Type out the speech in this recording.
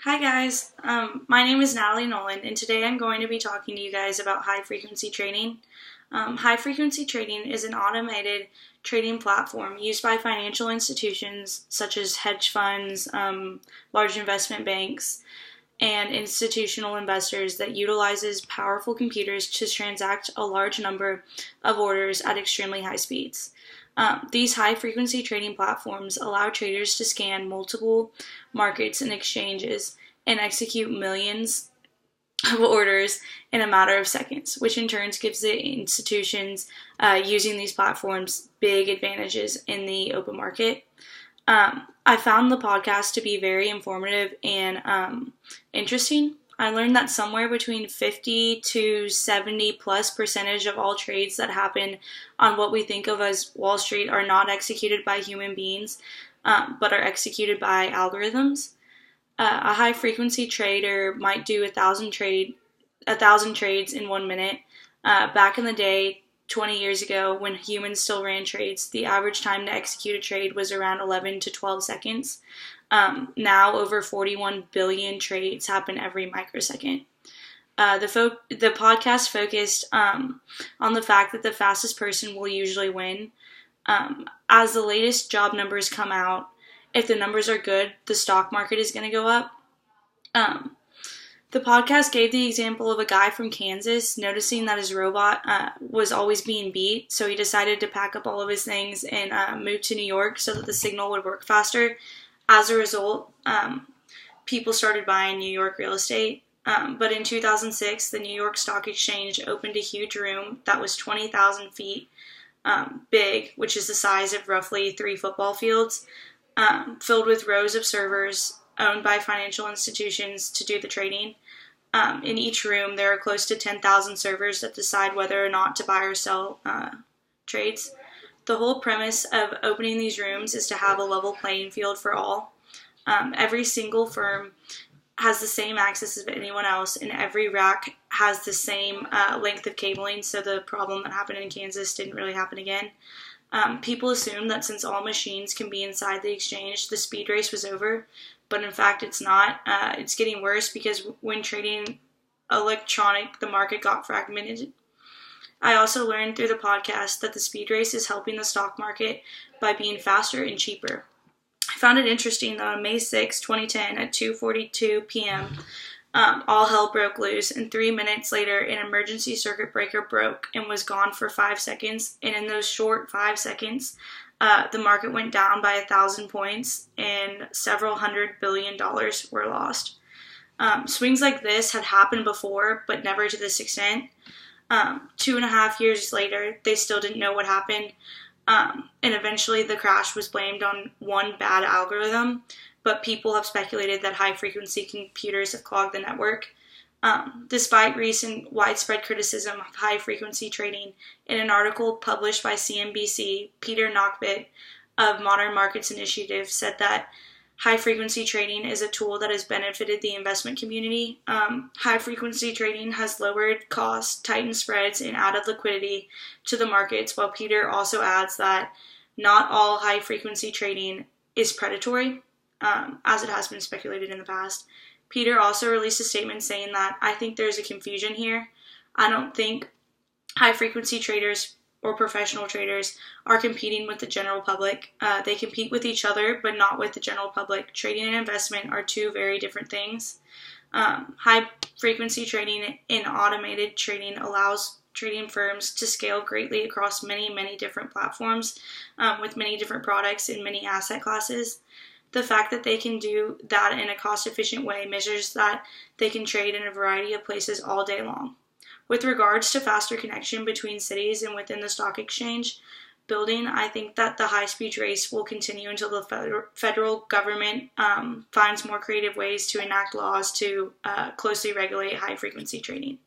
Hi guys, my name is Natalie Nolan, and today I'm going to be talking to you guys about high frequency trading. High frequency trading is an automated trading platform used by financial institutions such as hedge funds, large investment banks, and institutional investors that utilizes powerful computers to transact a large number of orders at extremely high speeds. These high frequency trading platforms allow traders to scan multiple markets and exchanges and execute millions of orders in a matter of seconds, which in turn gives the institutions using these platforms big advantages in the open market. I found the podcast to be very informative and interesting. I learned that somewhere between 50 to 70 plus percentage of all trades that happen on what we think of as Wall Street are not executed by human beings, but are executed by algorithms. A high frequency trader might do a thousand trades in 1 minute. Back in the day, 20 years ago, when humans still ran trades, the average time to execute a trade was around 11 to 12 seconds. Now, over 41 billion trades happen every microsecond. The podcast focused on the fact that the fastest person will usually win. As the latest job numbers come out, if the numbers are good, the stock market is going to go up. The podcast gave the example of a guy from Kansas noticing that his robot was always being beat, so he decided to pack up all of his things and move to New York so that the signal would work faster. As a result, people started buying New York real estate. But in 2006, the New York Stock Exchange opened a huge room that was 20,000 feet big, which is the size of roughly 3 football fields, filled with rows of servers owned by financial institutions to do the trading. In each room, there are close to 10,000 servers that decide whether or not to buy or sell trades. The whole premise of opening these rooms is to have a level playing field for all. Every single firm has the same access as anyone else, and every rack has the same length of cabling, so the problem that happened in Kansas didn't really happen again. People assume that since all machines can be inside the exchange, the speed race was over, but in fact it's not. It's getting worse because when trading electronic, the market got fragmented. I also learned through the podcast that the speed race is helping the stock market by being faster and cheaper. I found it interesting that on May 6, 2010 at 2:42 p.m., all hell broke loose, and 3 minutes later, an emergency circuit breaker broke and was gone for 5 seconds. And in those short 5 seconds, the market went down by 1,000 points, and several $100 billion were lost. Swings like this had happened before, but never to this extent. 2.5 years later, they still didn't know what happened, and eventually the crash was blamed on one bad algorithm. But people have speculated that high-frequency computers have clogged the network. Despite recent widespread criticism of high-frequency trading, in an article published by CNBC, Peter Nockbit of Modern Markets Initiative said that high-frequency trading is a tool that has benefited the investment community. High-frequency trading has lowered costs, tightened spreads, and added liquidity to the markets, while Peter also adds that not all high-frequency trading is predatory, as it has been speculated in the past. Peter also released a statement saying that I think there's a confusion here. I don't think high-frequency traders or professional traders are competing with the general public. They compete with each other, but not with the general public. Trading and investment are two very different things. High-frequency trading and automated trading allows trading firms to scale greatly across many, many different platforms with many different products and many asset classes. The fact that they can do that in a cost-efficient way measures that they can trade in a variety of places all day long. With regards to faster connection between cities and within the stock exchange building, I think that the high-speed race will continue until the federal government finds more creative ways to enact laws to closely regulate high-frequency trading.